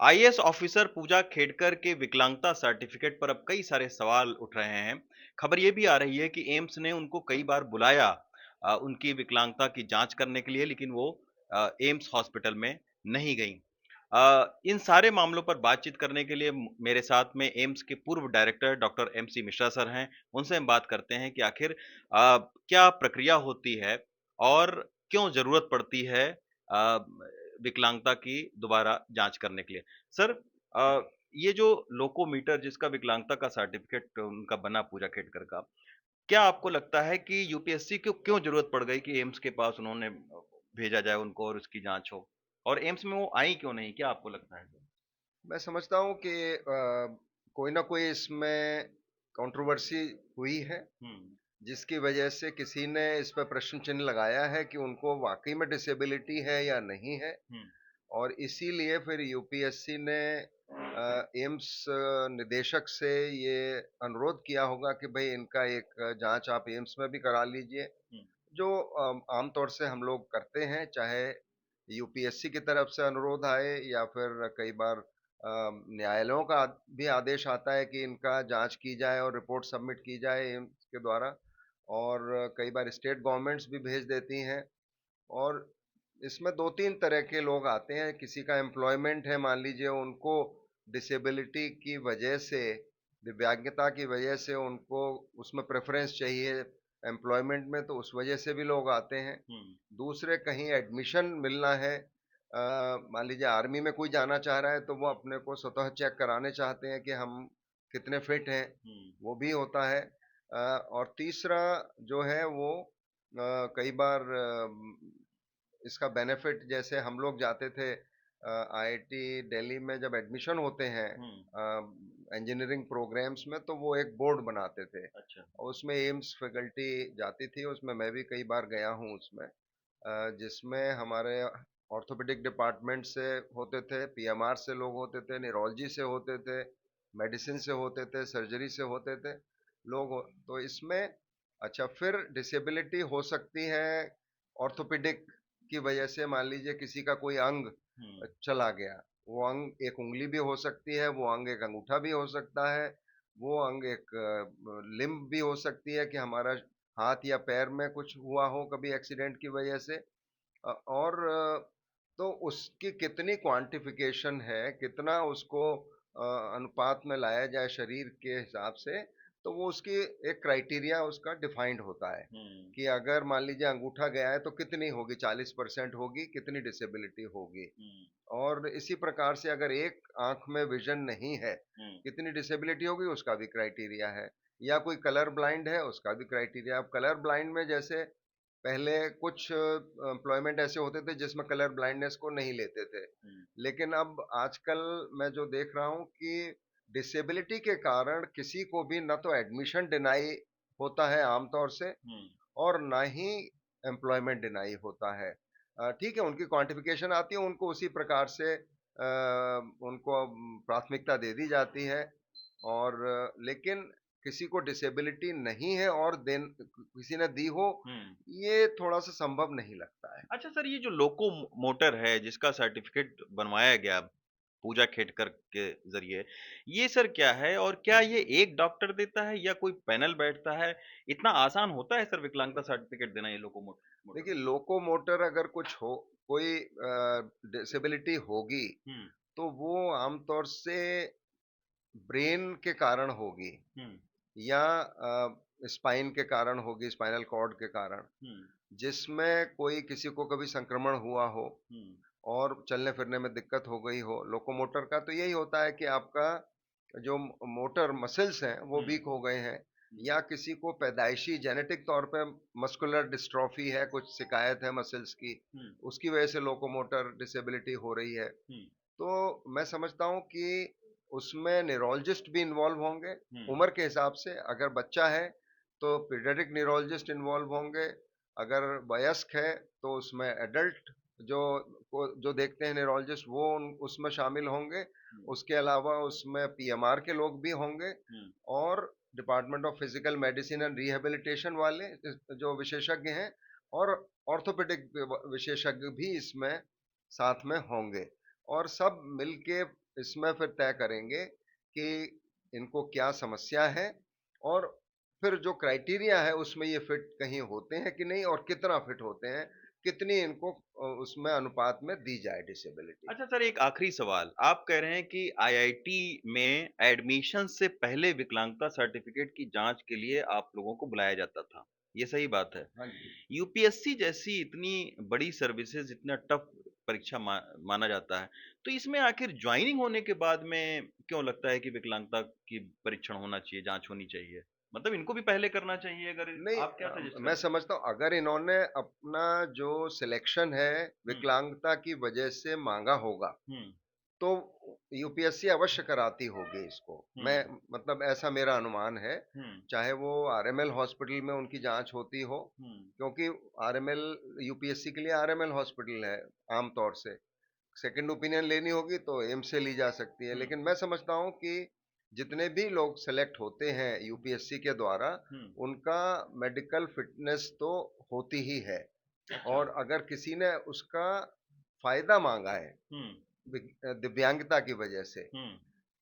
IAS officer पूजा खेडकर के विकलांगता certificate पर अब कई सारे सवाल उठ रहे हैं। खबर ये भी आ रही है कि एम्स ने उनको कई बार बुलाया उनकी विकलांगता की जांच करने के लिए, लेकिन वो एम्स हॉस्पिटल में नहीं गईं। इन सारे मामलों पर बातचीत करने के लिए मेरे साथ में एम्स के पूर्व director doctor MC Mishra sir हैं। उनसे हम बात करते हैं कि आखिर क्या प्रक्रिया होती है और क्यों ज़रूरत पड़ती है विकलांगता की दोबारा जाँच करने के लिए। सर, अ, ये जो लोकोमीटर जिसका विकलांगता का सर्टिफ़िकेट उनका बना पूजा खेडकर का, क्या आपको लगता है कि यूपीएससी को क्यों ज़रूरत पड़ गई कि एम्स के पास उन्होंने भेजा जाए उनको और उसकी जाँच हो? और एम्स में वो आई क्यों नहीं? क्या आपको लगता है? मैं समझता हूँ कि कोई ना कोई इसमें कंट्रोवर्सी हुई है, हुँ, जिसकी वजह से किसी ने इस पर प्रश्न चिन्ह लगाया है कि उनको वाकई में डिसेबिलिटी है या नहीं है। हुँ, और इसीलिए फिर यूपीएससी ने एम्स निदेशक से ये अनुरोध किया होगा कि भाई इनका एक जांच आप एम्स में भी करा लीजिए, हुँ, जो आमतौर से हम लोग करते हैं, चाहे यूपीएससी की तरफ से अनुरोध आए या फिर कई बार न्यायालयों का भी आदेश आता है कि इनका जांच की जाए और रिपोर्ट सबमिट की जाए एम्स के द्वारा। और कई बार स्टेट गवर्नमेंट्स भी भेज देती हैं। और इसमें 2-3 तरह के लोग आते हैं। किसी का एम्प्लॉयमेंट है, मान लीजिए उनको डिसेबिलिटी की वजह से, दिव्यांगता की वजह से उनको उसमें प्रेफ़रेंस चाहिए एम्प्लॉयमेंट में, तो उस वजह से भी लोग आते हैं। हुँ, दूसरे कहीं एडमिशन मिलना है, मान लीजिए आर्मी में कोई जाना चाह रहा है तो वो अपने को स्वतः चेक कराने चाहते हैं कि हम कितने फिट हैं, हुँ, वो भी होता है। और तीसरा जो है वो कई बार इसका बेनिफिट, जैसे हम लोग जाते थे आईआईटी दिल्ली में जब एडमिशन होते हैं हुँ, इंजीनियरिंग प्रोग्राम्स में, तो वो एक बोर्ड बनाते थे अच्छा, और उसमें एम्स फैकल्टी जाती थी। उसमें मैं भी कई बार गया हूँ उसमें, जिसमें हमारे ऑर्थोपेडिक डिपार्टमेंट से होते थे, पीएमआर से लोग होते थे, न्यूरोलॉजी से होते थे, मेडिसिन से होते थे, सर्जरी से होते थे तो इसमें अच्छा, फिर डिसेबिलिटी हो सकती है ऑर्थोपेडिक की वजह से। मान लीजिए किसी का कोई अंग हुँ, चला गया, वो अंग एक उंगली भी हो सकती है, वो अंग एक अंगूठा भी हो सकता है, वो अंग एक लिम्ब भी हो सकती है कि हमारा हाथ या पैर में कुछ हुआ हो कभी एक्सीडेंट की वजह से। और तो उसकी कितनी क्वांटिफिकेशन है, कितना उसको अनुपात में लाया जाए शरीर के हिसाब से, तो वो उसकी एक क्राइटेरिया उसका डिफाइंड होता है हुँ, कि अगर मान लीजिए अंगूठा गया है तो कितनी होगी, 40% होगी, कितनी डिसेबिलिटी होगी। हुँ, और इसी प्रकार से अगर एक आंख में विजन नहीं है, हुँ, कितनी डिसेबिलिटी होगी उसका भी क्राइटेरिया है। या कोई कलर ब्लाइंड है, उसका भी क्राइटेरिया। अब कलर ब्लाइंड में जैसे पहले कुछ एम्प्लॉयमेंट ऐसे होते थे जिसमें कलर ब्लाइंडनेस को नहीं लेते थे, हुँ, लेकिन अब आजकल मैं जो देख रहा हूँ कि डिसेबिलिटी के कारण किसी को भी न तो एडमिशन डिनाई होता है आमतौर से, हुँ, और ना ही एम्प्लॉयमेंट डिनाई होता है। ठीक है, उनकी क्वांटिफिकेशन आती है, उनको उसी प्रकार से उनको प्राथमिकता दे दी जाती है। और लेकिन किसी को डिसेबिलिटी नहीं है और देन किसी ने दी हो, हुँ। ये थोड़ा सा संभव नहीं लगता है। अच्छा सर, ये जो लोको मोटर है जिसका सर्टिफिकेट बनवाया गया पूजा खेडकर के ज़रिए, ये सर क्या है और क्या ये एक डॉक्टर देता है या कोई पैनल बैठता है? इतना आसान होता है सर विकलांगता सर्टिफिकेट देना ये लोको मोटर? देखिए, लोकोमोटर अगर कुछ हो, कोई डिसेबिलिटी होगी, हुँ, तो वो आमतौर से ब्रेन के कारण होगी, हुँ, या स्पाइन के कारण होगी, स्पाइनल कॉर्ड के कारण, हुँ, जिसमें कोई किसी को कभी संक्रमण हुआ हो हुँ, और चलने फिरने में दिक्कत हो गई हो। लोकोमोटर का तो यही होता है कि आपका जो मोटर मसल्स हैं वो हुँ, वीक हो गए हैं, हुँ, या किसी को पैदाइशी जेनेटिक तौर पे मस्कुलर डिस्ट्रॉफी है, कुछ शिकायत है मसल्स की, हुँ, उसकी वजह से लोकोमोटर डिसेबिलिटी हो रही है। हुँ, तो मैं समझता हूँ कि उसमें न्यूरोलॉजिस्ट भी इन्वॉल्व होंगे हुँ, उम्र के हिसाब से। अगर बच्चा है तो पीडियाट्रिक न्यूरोलॉजिस्ट इन्वॉल्व होंगे, अगर वयस्क है तो उसमें एडल्ट जो जो देखते हैं न्यूरोलॉजिस्ट, वो उसमें शामिल होंगे। हुँ, उसके अलावा उसमें पीएमआर के लोग भी होंगे, हुँ, और department of physical medicine and rehabilitation वाले जो विशेषज्ञ हैं, और ऑर्थोपेडिक विशेषज्ञ भी इसमें साथ में होंगे। और सब मिलके इसमें फिर तय करेंगे कि इनको क्या समस्या है, और फिर जो क्राइटेरिया है उसमें ये फिट कहीं होते हैं कि नहीं, और कितना फिट होते हैं, कितनी इनको उसमें अनुपात में दी जाए डिसेबिलिटी। अच्छा सर, एक आखिरी सवाल। आप कह रहे हैं कि आईआईटी में एडमिशन से पहले विकलांगता सर्टिफ़िकेट की जाँच के लिए आप लोगों को बुलाया जाता था। ये सही बात है? हाँ जी। यूपीएससी जैसी इतनी बड़ी सर्विसेज़, इतना टफ परीक्षा माना जाता है, तो इसमें आखिर जॉइनिंग होने के बाद में क्यों लगता है कि विकलांगता की परीक्षण होना चाहिए, जाँच होनी चाहिए? मतलब इनको भी पहले करना चाहिए, अगर नहीं, आप क्या सजेस्ट मैं करेंगे? समझता हूँ अगर इन्होंने अपना जो सिलेक्शन है हुँ, विकलांगता की वजह से मांगा होगा, हुँ, तो यूपीएससी अवश्य कराती होगी इसको। मैं, हुँ, मतलब ऐसा मेरा अनुमान है। हुँ, चाहे वो आरएमएल हॉस्पिटल में उनकी जांच होती हो, हुँ, क्योंकि आरएमएल, यूपीएससी के लिए आरएमएल हॉस्पिटल है आमतौर से। सेकंड ओपिनियन लेनी होगी तो एम्स से ली जा सकती है, हुँ, लेकिन मैं समझता हूँ कि जितने भी लोग सेलेक्ट होते हैं यूपीएससी के द्वारा, हुँ, उनका मेडिकल फिटनेस तो होती ही है। अच्छा, और अगर किसी ने उसका फायदा मांगा है हुँ, दिव्यांगता की वजह से, हुँ।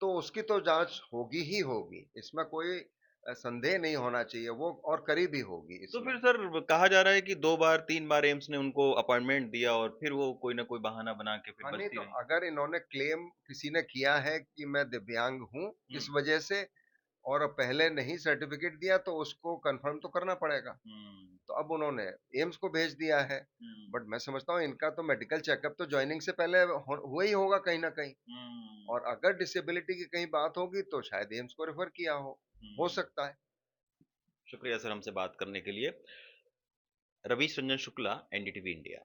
तो उसकी तो जांच होगी ही होगी, इसमें कोई संदेह नहीं होना चाहिए, वो और करी भी होगी तो इसमें। फिर सर कहा जा रहा है कि 2 बार 3 बार एम्स ने उनको अपॉइंटमेंट दिया और फिर वो कोई न कोई बहाना बना के फिर हाँ, नहीं बचती तो रहीं। अगर इन्होंने क्लेम किसी ने किया है कि मैं दिव्यांग हूँ हुँ, इस वजह से, और पहले नहीं सर्टिफिकेट दिया, तो उसको कंफर्म तो करना पड़ेगा। हुँ, तो अब उन्होंने एम्स को भेज दिया है, हुँ, बट मैं समझता हूँ इनका तो मेडिकल चेकअप तो ज्वाइनिंग से पहले हुआ ही होगा कहीं ना कहीं। हुँ, और अगर डिसेबिलिटी की कहीं बात होगी तो शायद एम्स को रेफर किया हो हुँ। सकता है। शुक्रिया सर हमसे बात करने के लिए। Ravish Ranjan Shukla, NDTV India.